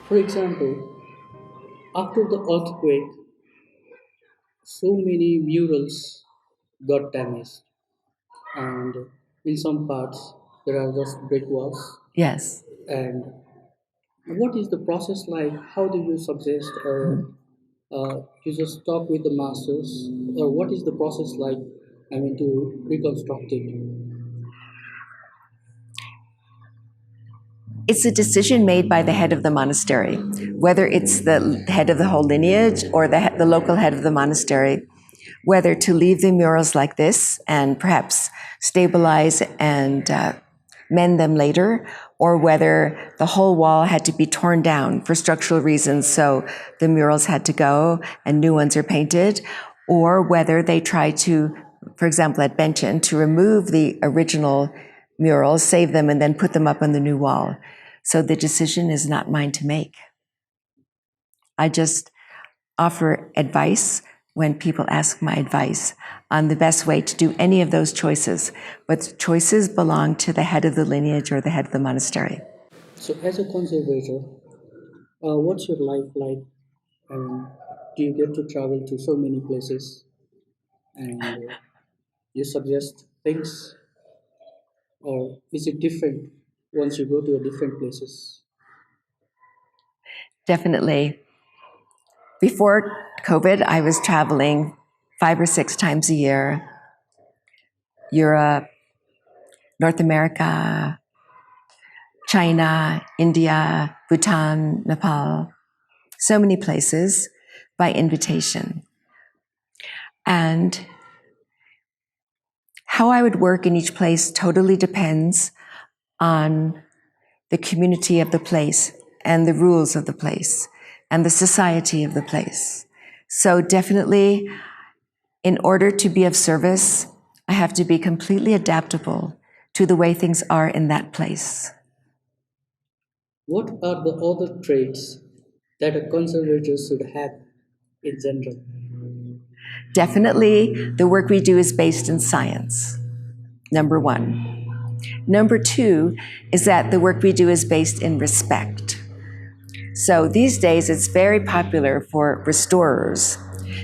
For example, after the earthquake, so many murals got damaged, and in some parts there are just brick walls. Yes. And what is the process like? How do you suggest, or you just talk with the masters, or what is the process like? I mean, to reconstruct it. It's a decision made by the head of the monastery, whether it's the head of the whole lineage or the local head of the monastery, whether to leave the murals like this and perhaps stabilize and mend them later, or whether the whole wall had to be torn down for structural reasons, so the murals had to go and new ones are painted, or whether they try to, for example, at Benchen, to remove the original murals, save them, and then put them up on the new wall. So the decision is not mine to make. I just offer advice when people ask my advice on the best way to do any of those choices. But choices belong to the head of the lineage or the head of the monastery. So, as a conservator, what's your life like? I mean, do you get to travel to so many places, and you suggest things, or is it different once you go to a different places? Definitely. Before COVID, I was traveling 5 or 6 times a year. Europe, North America, China, India, Bhutan, Nepal, so many places by invitation. And how I would work in each place totally depends on the community of the place and the rules of the place and the society of the place. So definitely, in order to be of service, I have to be completely adaptable to the way things are in that place. What are the other traits that a conservator should have in general? Definitely, the work we do is based in science, number one. Number two is that the work we do is based in respect. So these days, it's very popular for restorers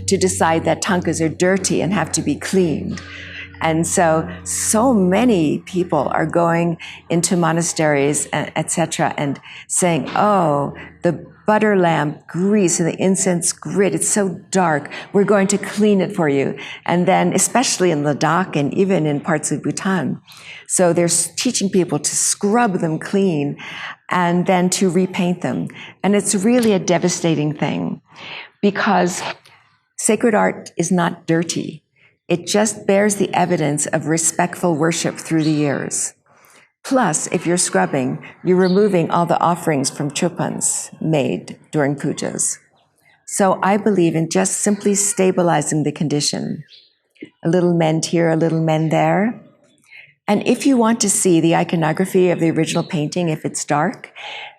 to decide that thangkas are dirty and have to be cleaned. And so many people are going into monasteries, etc., and saying, oh, the butter lamp grease and the incense grit, it's so dark, we're going to clean it for you. And then, especially in Ladakh and even in parts of Bhutan, so they're teaching people to scrub them clean and then to repaint them. And it's really a devastating thing, because sacred art is not dirty. It just bears the evidence of respectful worship through the years. Plus, if you're scrubbing, you're removing all the offerings from chupans made during pujas. So I believe in just simply stabilizing the condition. A little mend here, a little mend there. And if you want to see the iconography of the original painting, if it's dark,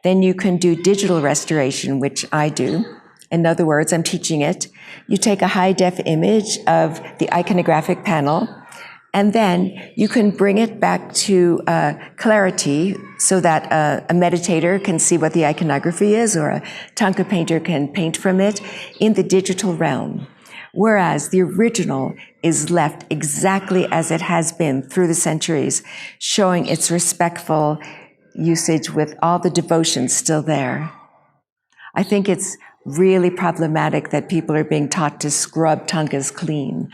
then you can do digital restoration, which I do. In other words, I'm teaching it. You take a high-def image of the iconographic panel, and then you can bring it back to clarity so that a meditator can see what the iconography is, or a Thangka painter can paint from it in the digital realm. Whereas the original is left exactly as it has been through the centuries, showing its respectful usage with all the devotion still there. I think it's really problematic that people are being taught to scrub thangkas clean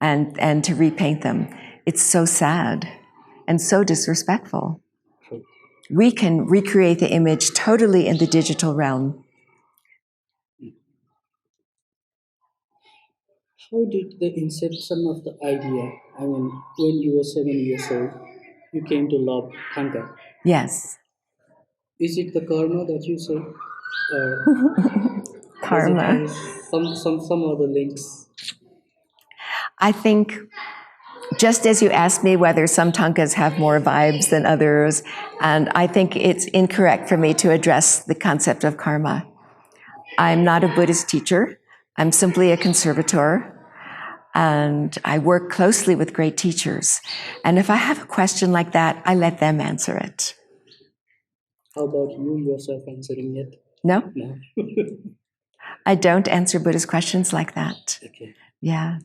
and to repaint them. It's so sad and so disrespectful. We can recreate the image totally in the digital realm. How did the inception of the idea, I mean, when you were 7 years old, you came to love Thangka? Yes. Is it the karma that you say? Or does it Karma. have some other links? I think, just as you asked me whether some thangkas have more vibes than others, and I think it's incorrect for me to address the concept of karma. I'm not a Buddhist teacher. I'm simply a conservator. And I work closely with great teachers. And if I have a question like that, I let them answer it. How about you yourself answering it? No, No. I don't answer Buddhist questions like that. Okay. Yeah,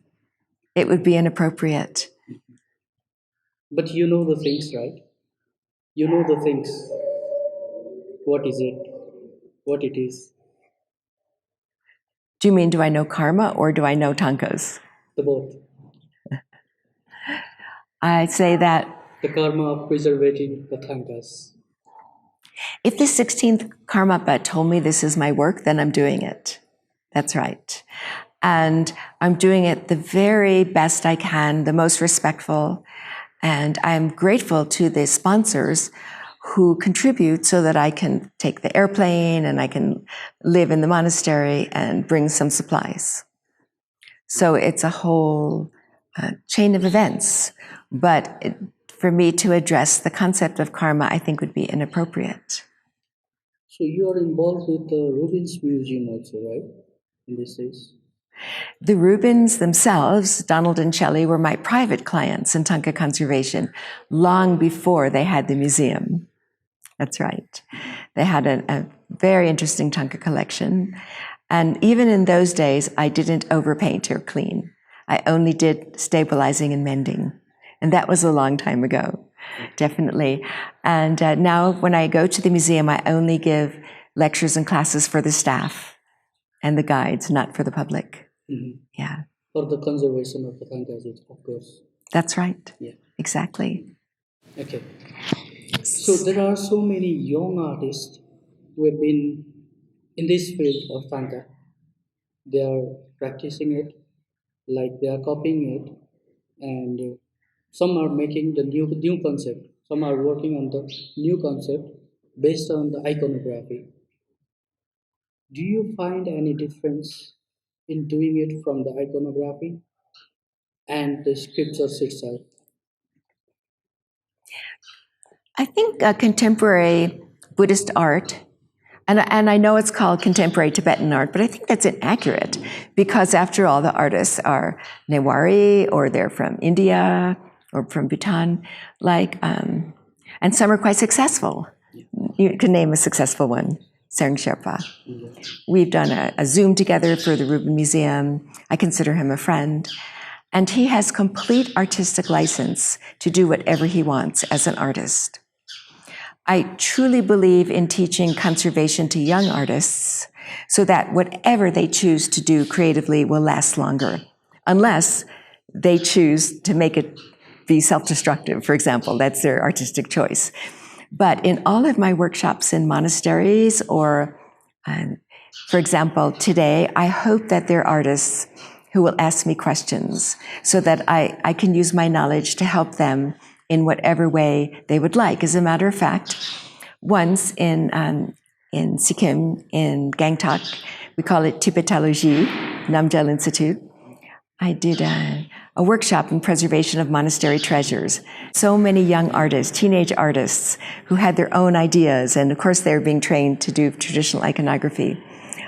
it would be inappropriate. But you know the things, right? You know the things. What is it? What it is? Do you mean, do I know karma or do I know thangkas? The both. I say that The karma of preserving the thangkas. if the 16th Karmapa told me this is my work, then I'm doing it. That's right. And I'm doing it the very best I can, the most respectful. And I'm grateful to the sponsors who contribute so that I can take the airplane and I can live in the monastery and bring some supplies. So it's a whole chain of events. But for me to address the concept of karma, I think would be inappropriate. So you are involved with the Rubens Museum also, right? In this case. The Rubens themselves, Donald and Shelley, were my private clients in Thanka Conservation long before they had the museum. That's right. They had a very interesting Thangka collection. And even in those days, I didn't overpaint or clean. I only did stabilizing and mending. And that was a long time ago, definitely. And now when I go to the museum, I only give lectures and classes for the staff and the guides, not for the public. Mm-hmm. Yeah. For the conservation of the thangkas, of course. That's right. Yeah. Exactly. Okay. So there are so many young artists who have been in this field of thangka. They are practicing it, like they are copying it, and some are making the new concept. Some are working on the new concept based on the iconography. Do you find any difference in doing it from the iconography and the scriptures itself? I think contemporary Buddhist art, and I know it's called contemporary Tibetan art, but I think that's inaccurate because after all, the artists are Newari or they're from India or from Bhutan, and some are quite successful. You can name a successful one, Sereng Sherpa. We've done a Zoom together for the Rubin Museum. I consider him a friend. And he has complete artistic license to do whatever he wants as an artist. I truly believe in teaching conservation to young artists so that whatever they choose to do creatively will last longer, unless they choose to make it be self-destructive, for example. That's their artistic choice. But in all of my workshops in monasteries or, for example, today, I hope that there are artists who will ask me questions so that I can use my knowledge to help them in whatever way they would like. As a matter of fact, once in Sikkim, in Gangtok, we call it Tibetology, Namgyal Institute, I did a workshop in preservation of monastery treasures. So many young artists, teenage artists, who had their own ideas, and of course they were being trained to do traditional iconography.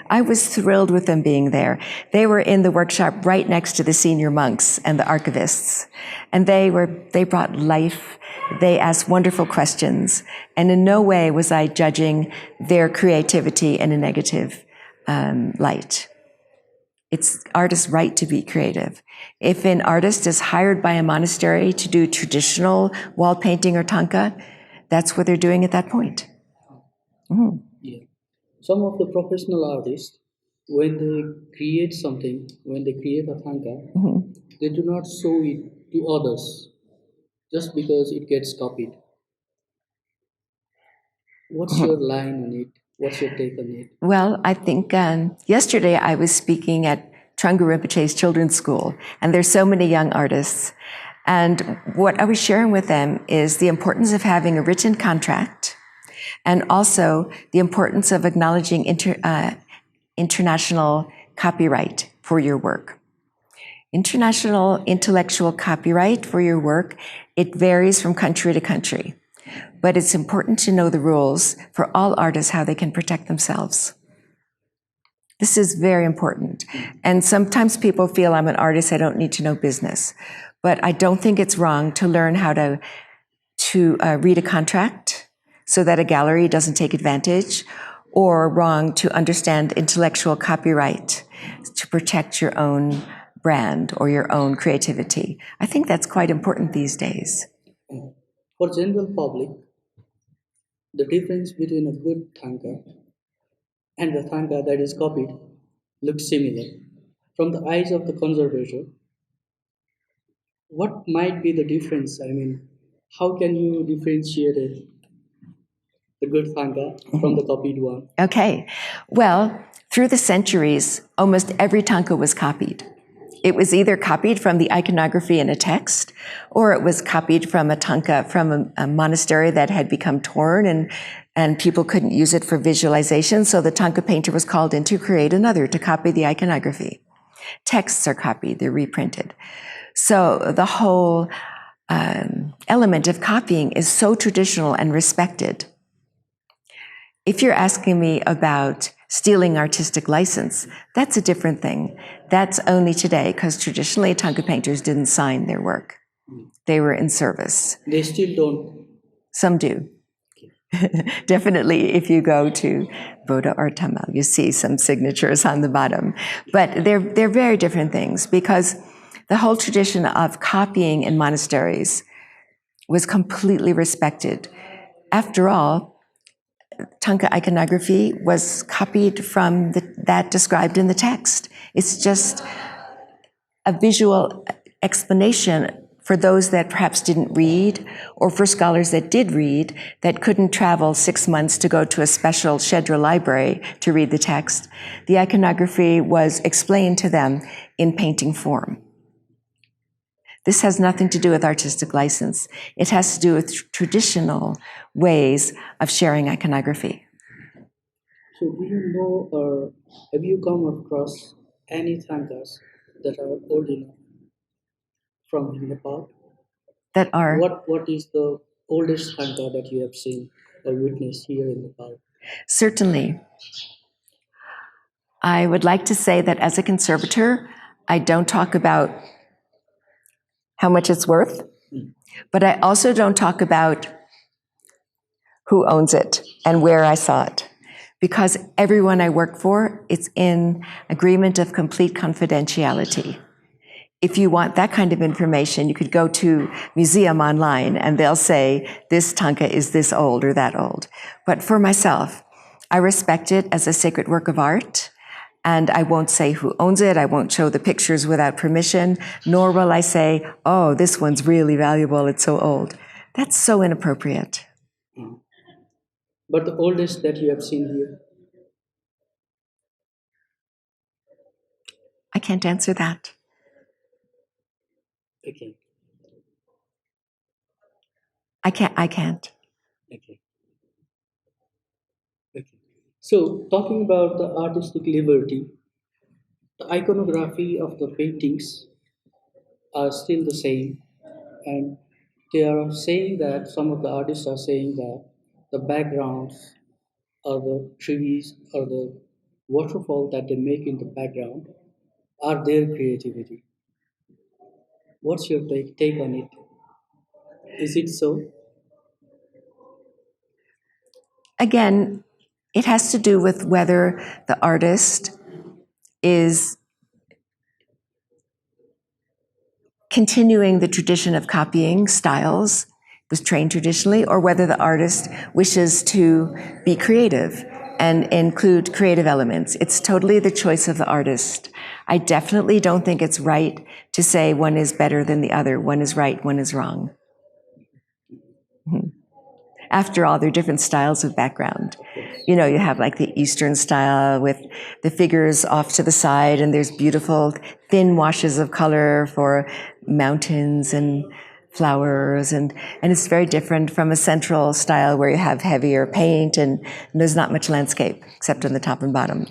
I was thrilled with them being there. They were in the workshop right next to the senior monks and the archivists. And they brought life. They asked wonderful questions. And in no way was I judging their creativity in a negative light. It's artists' right to be creative. If an artist is hired by a monastery to do traditional wall painting or thangka, that's what they're doing at that point. Mm-hmm. Yeah. Some of the professional artists, when they create something, when they create a thangka, they do not show it to others just because it gets copied. What's your line on it? What's your take on it? Well, I think yesterday I was speaking at Trungpa Rinpoche's children's school, and there's so many young artists. And what I was sharing with them is the importance of having a written contract, and also the importance of acknowledging international copyright for your work. International intellectual copyright for your work, it varies from country to country. But it's important to know the rules for all artists, how they can protect themselves. This is very important. And sometimes people feel I'm an artist, I don't need to know business. But I don't think it's wrong to learn how to read a contract so that a gallery doesn't take advantage, or wrong to understand intellectual copyright to protect your own brand or your own creativity. I think that's quite important these days. For general public, the difference between a good thangka and the thangka that is copied looks similar. From the eyes of the conservator, what might be the difference? I mean, how can you differentiate it, the good thangka from the copied one? Okay. Well, through the centuries, almost every Thangka was copied. It was either copied from the iconography in a text, or it was copied from a Thangka from a monastery that had become torn and people couldn't use it for visualization, so the Thangka painter was called in to create another to copy the iconography. Texts are copied, they're reprinted. So the whole element of copying is so traditional and respected. If you're asking me about stealing artistic license, that's a different thing. That's only today, because traditionally Thangka painters didn't sign their work. They were in service. They still don't. Some do. Definitely, if you go to Bodha or Tamal, you see some signatures on the bottom. But they're very different things, because the whole tradition of copying in monasteries was completely respected. After all, Thangka iconography was copied from that described in the text. It's just a visual explanation for those that perhaps didn't read, or for scholars that did read, that couldn't travel 6 months to go to a special Shedra library to read the text. The iconography was explained to them in painting form. This has nothing to do with artistic license. It has to do with traditional ways of sharing iconography. So, do you know or have you come across any thangkas that are old enough from Nepal? That are What is the oldest thangka that you have seen or witnessed here in Nepal? certainly. I would like to say that as a conservator, I don't talk about how much it's worth, but I also don't talk about who owns it and where I saw it. Because everyone I work for, it's in agreement of complete confidentiality. If you want that kind of information, you could go to museum online and they'll say, this Thangka is this old or that old. But for myself, I respect it as a sacred work of art, and I won't say who owns it, I won't show the pictures without permission, nor will I say, oh, this one's really valuable, it's so old. That's so inappropriate. But the oldest that you have seen here? I can't answer that. Okay. I can't. Okay. Okay. So, talking about the artistic liberty, the iconography of the paintings are still the same, and they are saying that some of the artists are saying that the backgrounds or the trees or the waterfall that they make in the background are their creativity. What's your take on it? Is it so? Again, it has to do with whether the artist is continuing the tradition of copying styles, was trained traditionally, or whether the artist wishes to be creative and include creative elements. It's totally the choice of the artist. I definitely don't think it's right to say one is better than the other, one is right, one is wrong. After all, they're different styles of background. You know, you have like the Eastern style with the figures off to the side, and there's beautiful thin washes of color for mountains and flowers, and it's very different from a central style where you have heavier paint and there's not much landscape except on the top and bottom.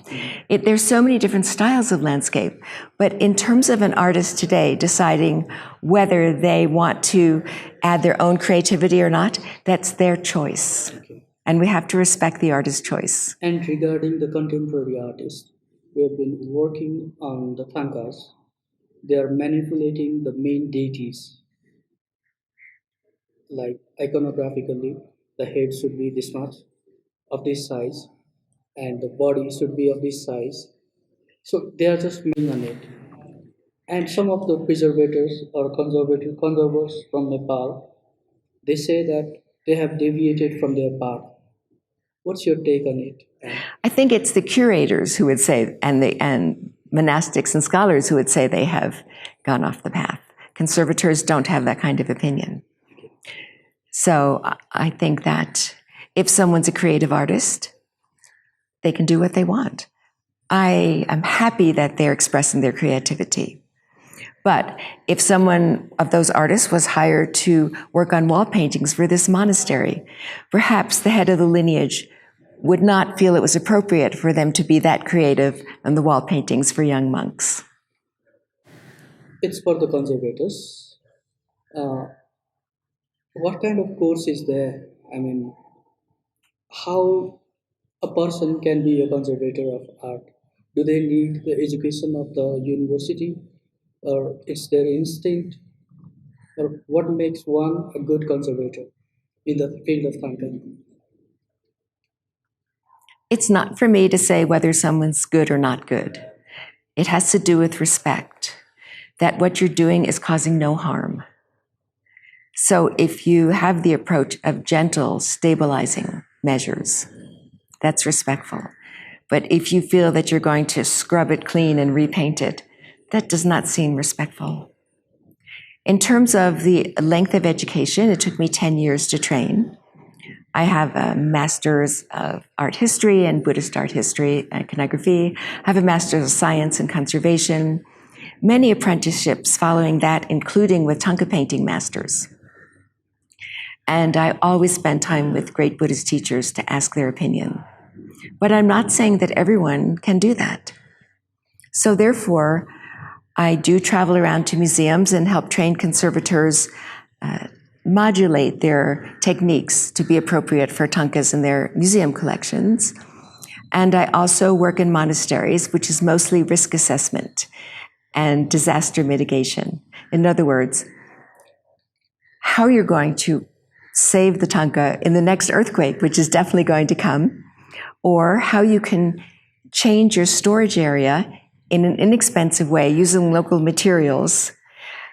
There's so many different styles of landscape, but in terms of an artist today deciding whether they want to add their own creativity or not, that's their choice. Okay. And we have to respect the artist's choice. And regarding the contemporary artists, we have been working on the Thangkas. They are manipulating the main deities, like iconographically, the head should be this much of this size, and the body should be of this size. So they are just playing on it. And some of the preservators or conservers from Nepal, they say that they have deviated from their path. What's your take on it? I think it's the curators who would say, and monastics and scholars who would say they have gone off the path. Conservators don't have that kind of opinion. So I think that if someone's a creative artist, they can do what they want. I am happy that they're expressing their creativity. But if someone of those artists was hired to work on wall paintings for this monastery, perhaps the head of the lineage would not feel it was appropriate for them to be that creative on the wall paintings for young monks. It's for the conservators. Uh, what kind of course is there? I mean, how a person can be a conservator of art? Do they need the education of the university, or it's their instinct, or what makes one a good conservator in the field of Thangka? It's not for me to say whether someone's good or not good. It has to do with respect, that what you're doing is causing no harm. So if you have the approach of gentle, stabilizing measures, that's respectful. But if you feel that you're going to scrub it clean and repaint it, that does not seem respectful. In terms of the length of education, it took me 10 years to train. I have a master's of art history and Buddhist art history and iconography. I have a master's of science and conservation. Many apprenticeships following that, including with Thangka painting masters. And I always spend time with great Buddhist teachers to ask their opinion. But I'm not saying that everyone can do that. So therefore, I do travel around to museums and help train conservators modulate their techniques to be appropriate for thangkas in their museum collections. And I also work in monasteries, which is mostly risk assessment and disaster mitigation. In other words, how you're going to save the thangka in the next earthquake, which is definitely going to come, or how you can change your storage area in an inexpensive way using local materials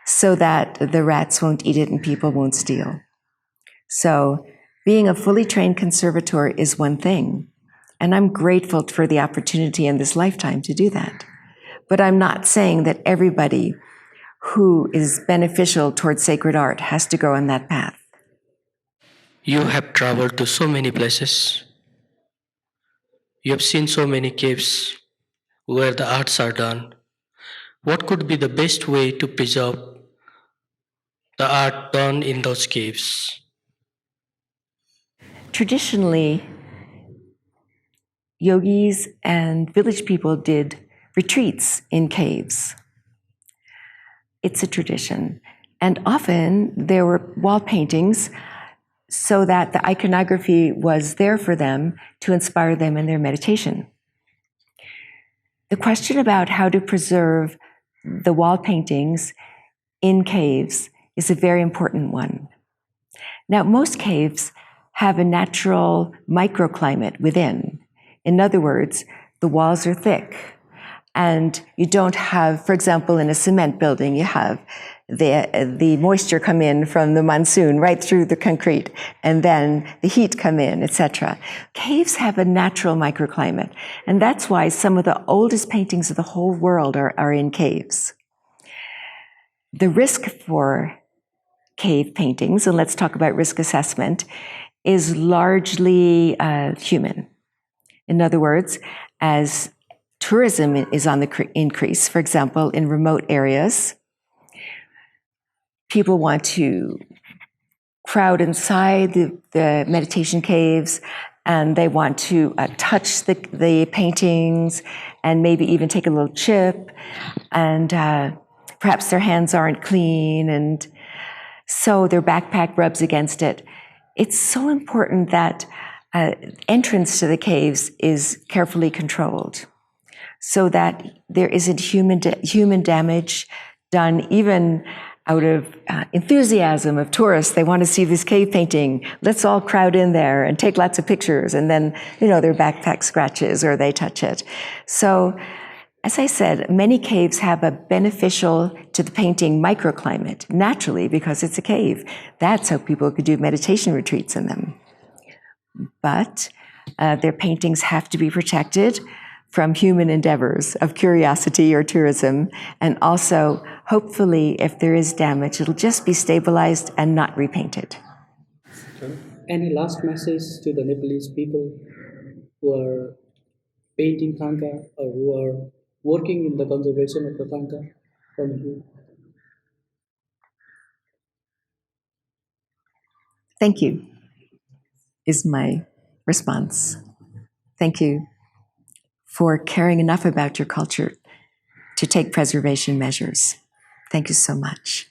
so that the rats won't eat it and people won't steal. So being a fully trained conservator is one thing, and I'm grateful for the opportunity in this lifetime to do that. But I'm not saying that everybody who is beneficial towards sacred art has to go on that path. You have traveled to so many places. You have seen so many caves where the arts are done. What could be the best way to preserve the art done in those caves? Traditionally, yogis and village people did retreats in caves. It's a tradition. And often there were wall paintings so that the iconography was there for them to inspire them in their meditation. The question about how to preserve the wall paintings in caves is a very important one. Now, most caves have a natural microclimate within. In other words, the walls are thick, and you don't have, for example, in a cement building, you have the moisture come in from the monsoon right through the concrete, and then the heat come in, etc. Caves have a natural microclimate, and that's why some of the oldest paintings of the whole world are in caves. The risk for cave paintings, and let's talk about risk assessment, is largely human. In other words, as tourism is on the increase, for example, in remote areas, people want to crowd inside the meditation caves, and they want to touch the paintings and maybe even take a little chip, and perhaps their hands aren't clean, and so their backpack rubs against it. It's so important that entrance to the caves is carefully controlled. so that there isn't human damage done even out of enthusiasm of tourists. They want to see this cave painting. Let's all crowd in there and take lots of pictures. And then, their backpack scratches or they touch it. So, as I said, many caves have a beneficial to the painting microclimate, naturally, because it's a cave. That's how people could do meditation retreats in them. But their paintings have to be protected from human endeavors of curiosity or tourism. And also, hopefully, if there is damage, it'll just be stabilized and not repainted. Okay. Any last message to the Nepalese people who are painting Thangka or who are working in the conservation of the Thangka from you? Thank you, is my response. Thank you for caring enough about your culture to take preservation measures. Thank you so much.